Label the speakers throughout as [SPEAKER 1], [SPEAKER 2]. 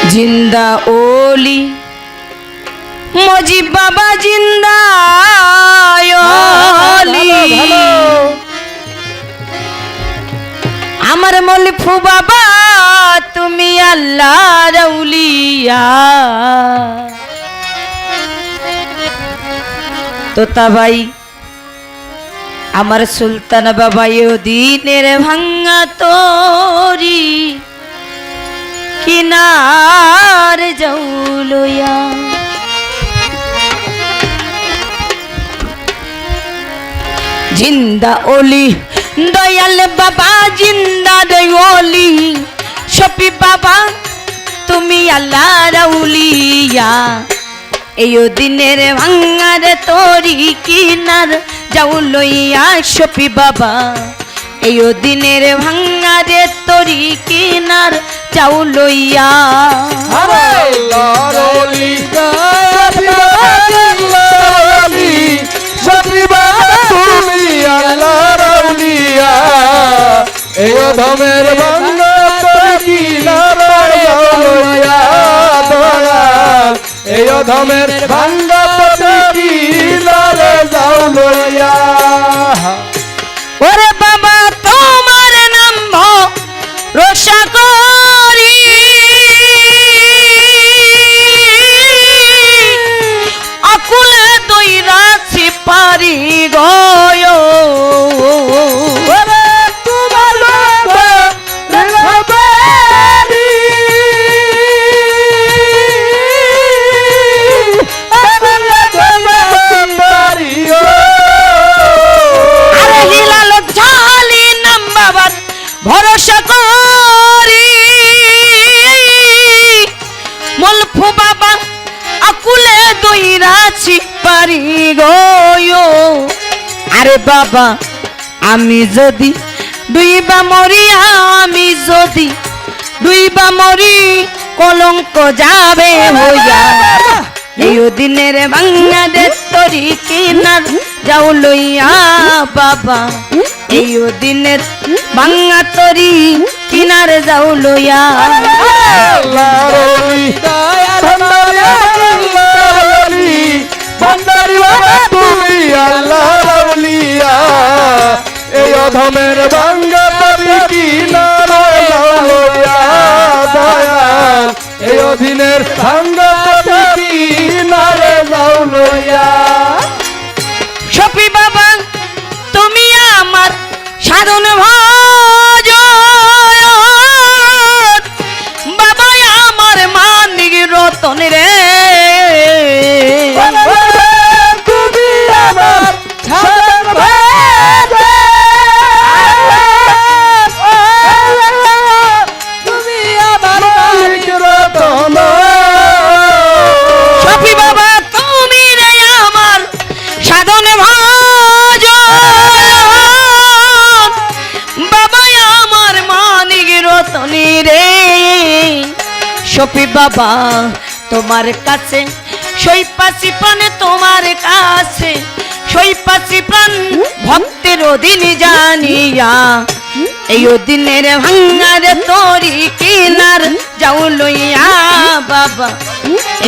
[SPEAKER 1] जिंदा ओली मुजीब बाबा जिंदा ओली আমার মলফু বাবা তুমি আল্লাহর আউলিয়া তোতা ভাই আমার সুলতান বাবা দিনের ভাঙা তোরি কিনার যাউলয়া জিন্দা ওলি দয়াল বাবা জিন্দা দয়ালি শফি বাবা তুমি আল্লাহর আউলিয়া এই দিনের ভাঙার তোরি কিনার যাউলয়া শফি বাবা এই দিনের ভাঙার তোরি কিনার যাউলয়া
[SPEAKER 2] আরে আল্লাহর ওলি শফি বাবা তুমি আল্লাহর আউলিয়া এই ধমের ভাঙা তোরি কিনার যাউলয়া দয়াল এই ধমের ভাঙা তোরি কিনার যাউলয়া
[SPEAKER 1] ওরে বাবা তোমার নাম ভরসা করি আকুলে দইরাছি পারি গয়
[SPEAKER 2] ওরে তোমার রহবানি
[SPEAKER 1] আরে হিলাল ঝালি নাম বাবার ভরসা করি মলফু বাবা আকুলে দইরাছি পারি গয় আরে বাবা আমি যদি দুইবা মরি আমি যদি দুইবা মরি কলঙ্ক যাবে হইয়া এই দিনের বাংলাদেশ তরি কিনার যাও লইয়া বাবা এই দিনের বাংলা তরি কিনার যাও লইয়া
[SPEAKER 2] আল্লাহর ওলি ভান্ডারি বাবা তুমি আল্লাহর আউলিয়া এই অধমের ভাঙ্গা তরি কিনার যাউলয়া দয়াল এই অধীনের ভাঙ্গা তরি কিনার যাউলয়া
[SPEAKER 1] শফি বাবা তুমি আমার সাধন ভজন বাবা আমার মানিক রতন রে
[SPEAKER 2] তুমি আমার সাধন তুমি আমার মালিক রতন
[SPEAKER 1] শফি বাবা তুমি রে আমার সাধন ভজন বাবা আমার মানিক রতন রে শফি বাবা তোমার কাছে সইপাছি প্রাণ তোমার কাছে সইপাছি প্রাণ ভক্তের অধীন জানিয়া এই দিনের ভাঙার তোরি কিনার যাও লইয়া বাবা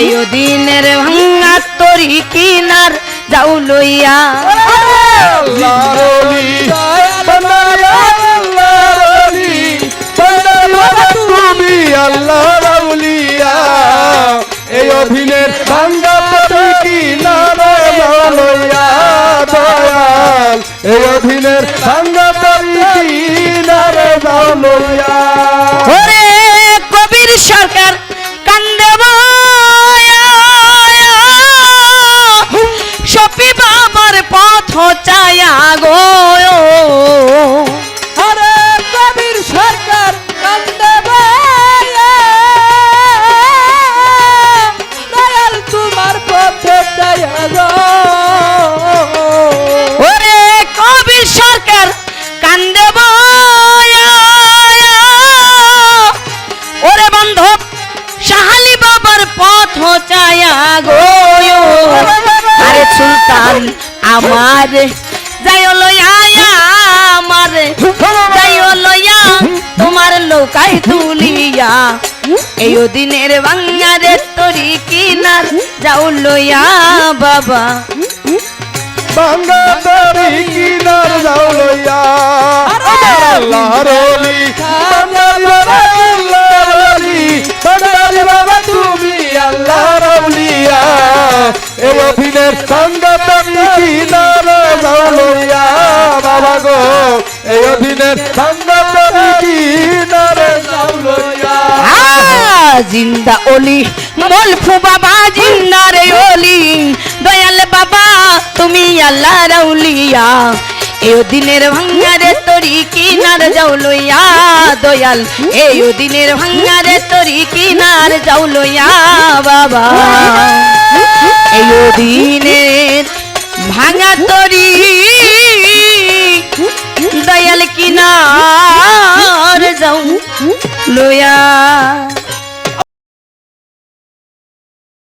[SPEAKER 1] এই দিনের ভাঙার তোরি কিনার যাও লইয়া
[SPEAKER 2] আল্লাহর ওলি আল্লাহর ওলি তুমি আল্লাহর আউলিয়া এই অধীনের ভাঙ্গা তরি কিনার যাউলয়া দয়াল এই অধীনের ভাঙ্গা তরি কিনার যাউলয়া
[SPEAKER 1] ওরে কবির সরকার কান্দে শফি বাবার পথ চায়া গো
[SPEAKER 2] আরে কবির সরকার কান্দে দয়াল তোমার পথে দয়া গো
[SPEAKER 1] ওরে কবির সরকার কান্দে ওরে বান্ধব সাহালি বাবার পথ চায়া গো আর কিনার আমার যাই লইয়া আমার যাই লইয়া তোমার নৌকায় তুলিয়া এই দিনের বাংলারে তরি কিনার যাও লইয়া বাবা
[SPEAKER 2] ভাঙ্গা তরি কিনার যাও লইয়া আল্লাহর ওলি বান্দারি বাবা আল্লাহর ওলি বান্দারি বাবা তুমি আল্লাহর আউলিয়া এই অধীনের ভাঙ্গা তরি কিনার যাও লইয়া বাবা গো এই অধীনের ভাঙ্গা তরি কিনার যাও লইয়া
[SPEAKER 1] জিন্দা ওলি বলফু বাবা জিন্দা রে ওলি দয়াল বাবা তুমি আল্লাহ রাউলিয়া এই দিনের ভাঙ্গারে তরি কিনার যাও লইয়া দয়াল এই দিনের ভাঙ্গারে তরি কিনার যাও লইয়া বাবা এই দিনের ভাঙা তরি দয়াল কিনার যাও লইয়া